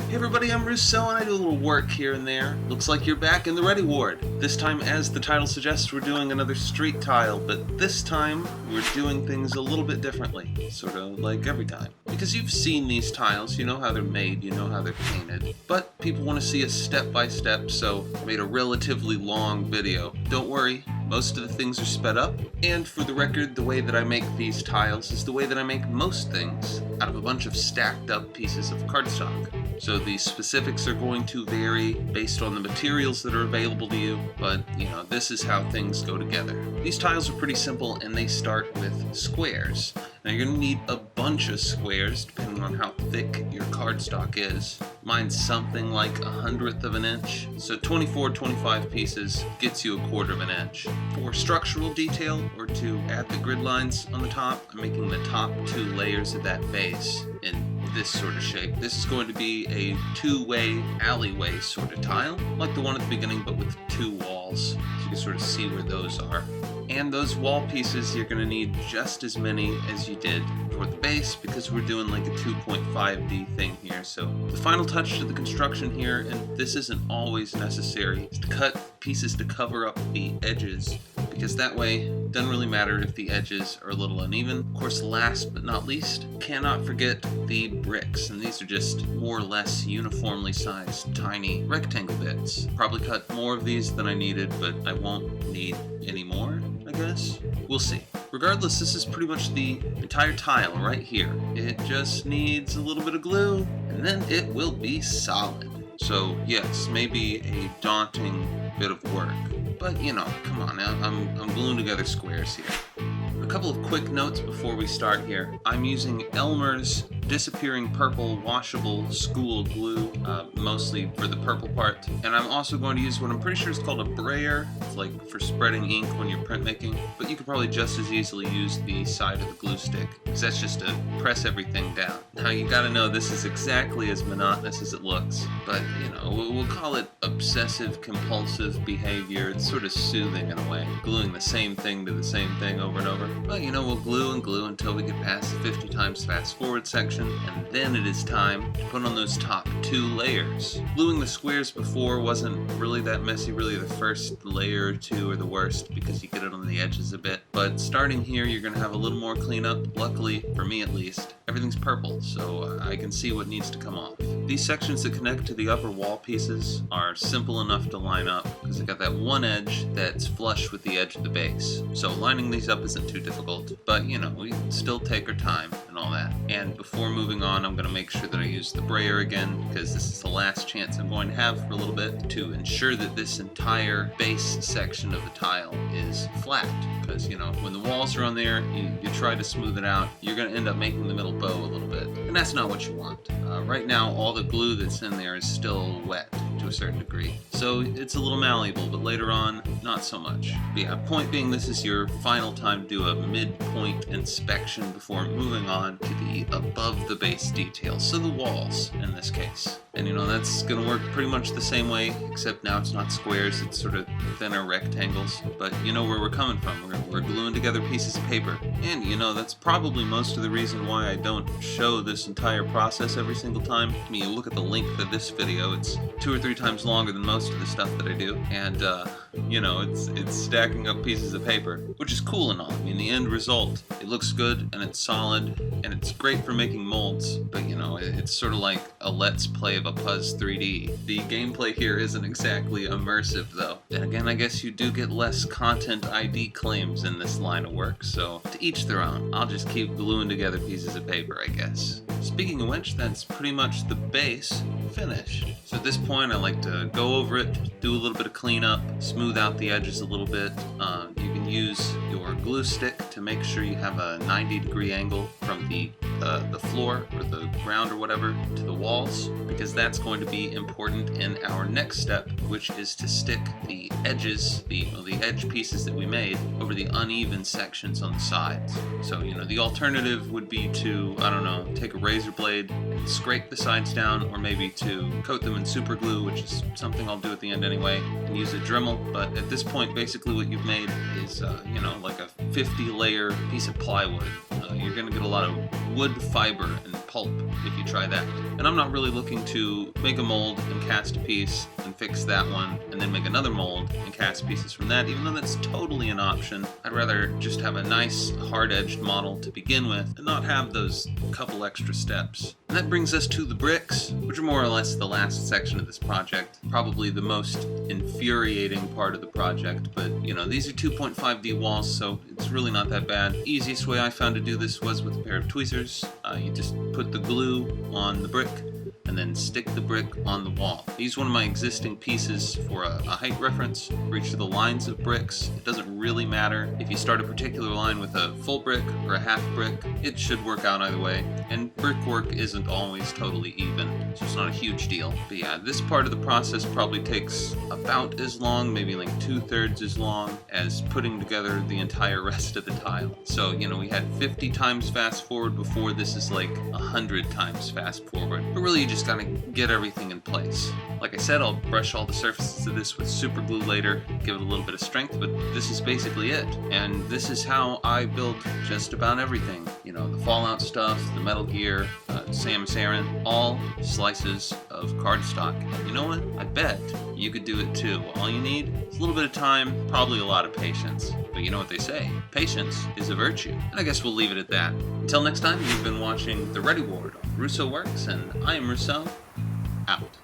Hey everybody, I'm Rousseau and I do a little work here and there. Looks like you're back in the Ready Ward. This time, as the title suggests, we're doing another street tile, but this time we're doing things a little bit differently, sort of like every time. Because you've seen these tiles, you know how they're made, you know how they're painted, but people want to see a step-by-step, so I made a relatively long video. Don't worry, most of the things are sped up, and for the record, the way that I make these tiles is the way that I make most things, out of a bunch of stacked up pieces of cardstock. So the specifics are going to vary based on the materials that are available to you, but this is how things go together. These tiles are pretty simple and they start with squares. Now you're going to need a bunch of squares depending on how thick your cardstock is. Mine's something like 1/100 of an inch, so 24-25 pieces gets you 1/4 of an inch. For structural detail, or to add the grid lines on the top, I'm making the top 2 layers of that base in this sort of shape. This is going to be a 2-way alleyway sort of tile, like the one at the beginning but with 2 walls, so you can sort of see where those are. And those wall pieces, you're going to need just as many as you did for the base, because we're doing like a 2.5D thing here. So the final touch to the construction here, and this isn't always necessary, is to cut pieces to cover up the edges, because that way it doesn't really matter if the edges are a little uneven. Of course, last but not least, cannot forget the bricks, and these are just more or less uniformly sized tiny rectangle bits. Probably cut more of these than I needed, but I won't need any more, I guess. We'll see. Regardless, this is pretty much the entire tile right here. It just needs a little bit of glue, and then it will be solid. So yes, maybe a daunting bit of work, but come on, I'm gluing together squares here. A couple of quick notes before we start here. I'm using Elmer's Disappearing Purple Washable School Glue, mostly for the purple part. And I'm also going to use what I'm pretty sure is called a brayer. It's like for spreading ink when you're printmaking. But you could probably just as easily use the side of the glue stick, because that's just to press everything down. Now you gotta know this is exactly as monotonous as it looks. But, we'll call it obsessive compulsive behavior. It's sort of soothing in a way, gluing the same thing to the same thing over and over. But we'll glue and glue until we get past the 50 times fast forward section, and then it is time to put on those top 2 layers. Gluing the squares before wasn't really that messy. Really the first layer or 2 are the worst because you get it on the edges a bit. But starting here, you're going to have a little more cleanup. Luckily, for me at least, everything's purple, so I can see what needs to come off. These sections that connect to the upper wall pieces are simple enough to line up because they've got that one edge that's flush with the edge of the base. So lining these up isn't too difficult, but we still take our time and all that. And before moving on, I'm going to make sure that I use the brayer again, because this is the last chance I'm going to have for a little bit to ensure that this entire base section of the tile is flat. Because when the walls are on there, you try to smooth it out, you're going to end up making the middle bow a little bit, and that's not what you want. Right now, all the glue that's in there is still wet to a certain degree, so it's a little malleable, but later on, not so much. But yeah, point being, this is your final time to do a midpoint inspection before moving on to the above the base details, so the walls in this case. And that's going to work pretty much the same way, except now it's not squares, it's sort of thinner rectangles. But you know where we're coming from. We're gluing together pieces of paper. And that's probably most of the reason why I don't show this entire process every single time. I mean, you look at the length of this video, it's 2 or 3 times longer than most of the stuff that I do. And, it's stacking up pieces of paper, which is cool and all. I mean, the end result, it looks good and it's solid and it's great for making molds, but it's sort of like a let's play of a Puzz-3D. The gameplay here isn't exactly immersive though. And again, I guess you do get less content ID claims in this line of work, so to each their own. I'll just keep gluing together pieces of paper, I guess. Speaking of which, that's pretty much the base finished. So at this point, I like to go over it, do a little bit of cleanup, smooth out the edges a little bit. You can use your glue stick to make sure you have a 90-degree angle from the floor or the ground or whatever to the walls, because that's going to be important in our next step, which is to stick the edges, the edge pieces that we made, over the uneven sections on the sides. So the alternative would be to, I don't know, take a razor blade and scrape the sides down, or maybe to coat them in super glue, which is something I'll do at the end anyway, and use a Dremel. But at this point, basically what you've made is, like a 50-layer piece of plywood. You're going to get a lot of wood fiber and pulp if you try that. And I'm not really looking to make a mold and cast a piece and fix that one, and then make another mold and cast pieces from that, even though that's totally an option. I'd rather just have a nice hard-edged model to begin with and not have those couple extra steps. And that brings us to the bricks, which are more or less the last section of this project. Probably the most infuriating part of the project, but these are 2.5D walls, so it's really not that bad. Easiest way I found to do this was with a pair of tweezers. You just put the glue on the brick and then stick the brick on the wall. I use one of my existing pieces for a height reference for each of the lines of bricks. It doesn't really matter if you start a particular line with a full brick or a half brick. It should work out either way, and brickwork isn't always totally even, so it's not a huge deal. But yeah, this part of the process probably takes about as long, maybe like 2/3 as long, as putting together the entire rest of the tile. So, we had 50 times fast forward before. This is like 100 times fast forward. But really, you just gotta get everything in place. Like I said, I'll brush all the surfaces of this with super glue later, give it a little bit of strength, but this is basically it. And this is how I build just about everything. The Fallout stuff, the Metal Gear, Samus Aran, all slices of cardstock. And you know what? I bet you could do it too. All you need is a little bit of time, probably a lot of patience. But you know what they say, patience is a virtue. And I guess we'll leave it at that. Until next time, you've been watching The Ready Ward on Russo Works, and I am Russo, out.